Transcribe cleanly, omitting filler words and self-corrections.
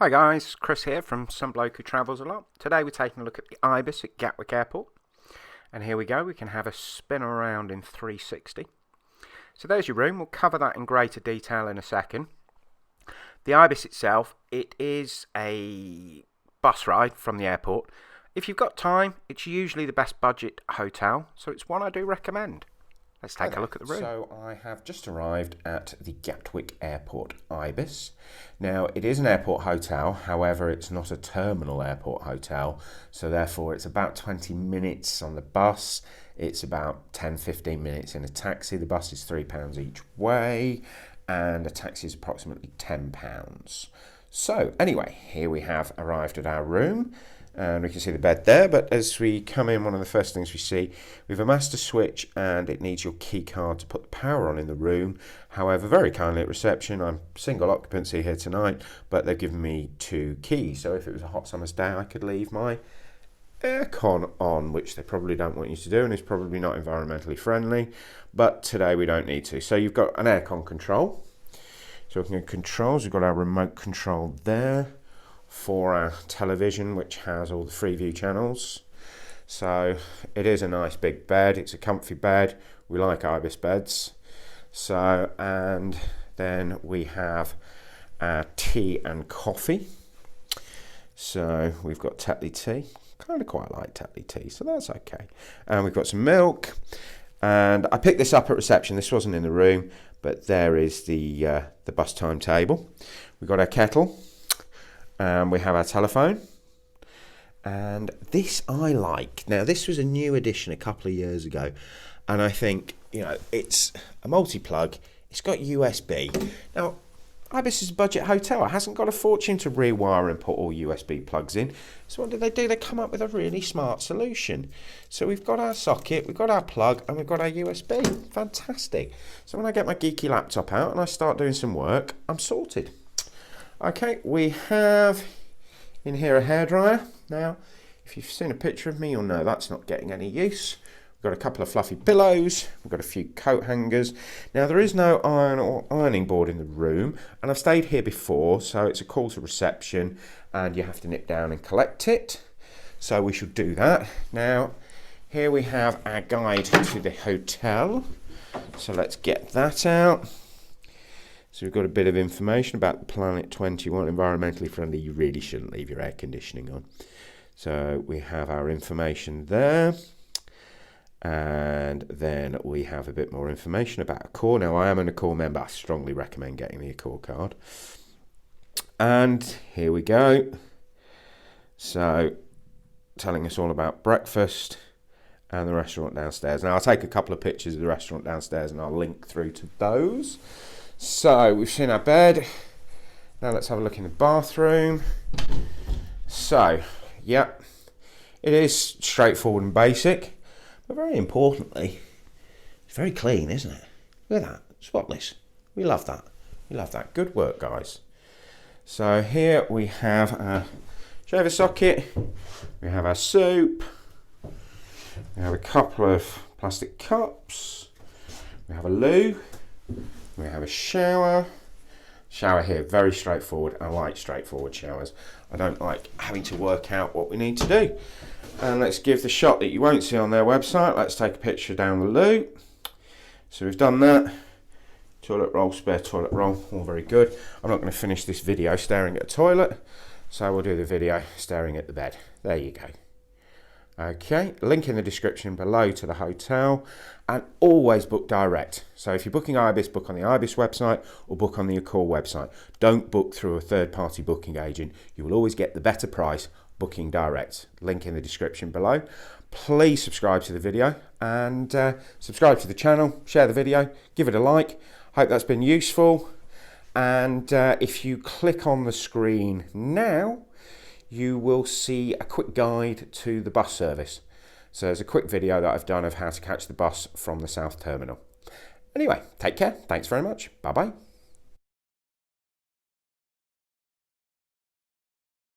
Hi guys, Chris here from SomeBloke who travels a lot. Today we're taking a look at the Ibis at Gatwick Airport. And here we go, we can have a spin around in 360. So there's your room, we'll cover that in greater detail in a second. The Ibis itself, it is a bus ride from the airport. If you've got time, it's usually the best budget hotel, so it's one I do recommend. Let's take a look at the room. So I have just arrived at the Gatwick Airport Ibis. Now it is an airport hotel, however it's not a terminal airport hotel, so therefore it's about 20 minutes on the bus, it's about 10-15 minutes in a taxi. The bus is £3 each way and a taxi is approximately £10. So anyway, here we have arrived at our room. And we can see the bed there, but as we come in, one of the first things we see, we have a master switch and it needs your key card to put the power on in the room. However, very kindly at reception, I'm single occupancy here tonight, but they've given me 2 keys. So if it was a hot summer's day, I could leave my aircon on, which they probably don't want you to do and is probably not environmentally friendly, but today we don't need to. So you've got an aircon control. So looking at controls, we've got our remote control there for our television, which has all the Freeview channels. So it is a nice big bed, it's a comfy bed, we like Ibis beds. So, and then we have our tea and coffee. So we've got Tetley tea, kind of quite like Tetley tea, so that's okay. And we've got some milk, and I picked this up at reception, this wasn't in the room, but there is the bus timetable. We've got our kettle. We have our telephone, and this I like. Now this was a new addition a couple of years ago, and I think, you know, it's a multi-plug, it's got USB. Now Ibis is a budget hotel, it hasn't got a fortune to rewire and put all USB plugs in, so what do? They come up with a really smart solution. So we've got our socket, we've got our plug, and we've got our USB. Fantastic. So when I get my geeky laptop out and I start doing some work, I'm sorted. Okay, we have in here a hairdryer. Now, if you've seen a picture of me, you'll know that's not getting any use. We've got a couple of fluffy pillows. We've got a few coat hangers. Now, there is no iron or ironing board in the room, and I've stayed here before, so it's a call to reception, and you have to nip down and collect it. So we should do that. Now, here we have our guide to the hotel. So let's get that out. So we've got a bit of information about the Planet 21, environmentally friendly. You really shouldn't leave your air conditioning on. So we have our information there. And then we have a bit more information about Accor. Now, I am an Accor member. I strongly recommend getting the Accor card. And here we go. So telling us all about breakfast and the restaurant downstairs. Now, I'll take a couple of pictures of the restaurant downstairs and I'll link through to those. So we've seen our bed. Now let's have a look in the bathroom. So, yeah, it is straightforward and basic, but very importantly, it's very clean, isn't it? Look at that, spotless. We love that. We love that. Good work, guys. So here we have our shaver socket. We have our soup. We have a couple of plastic cups. We have a loo. We have a shower. Shower here, very straightforward. I like straightforward showers. I don't like having to work out what we need to do. And let's give the shot that you won't see on their website. Let's take a picture down the loo. So we've done that. Toilet roll, spare toilet roll, all very good. I'm not going to finish this video staring at a toilet, so we'll do the video staring at the bed. There you go. Okay, link in the description below to the hotel, and always book direct. So if you're booking Ibis, book on the Ibis website or book on the Accor website. Don't book through a third-party booking agent. You will always get the better price booking direct. Link in the description below. Please subscribe to the video and subscribe to the channel, share the video, give it a like. Hope that's been useful. And if you click on the screen now, you will see a quick guide to the bus service. So there's a quick video that I've done of how to catch the bus from the South Terminal. Anyway, take care. Thanks very much. Bye-bye.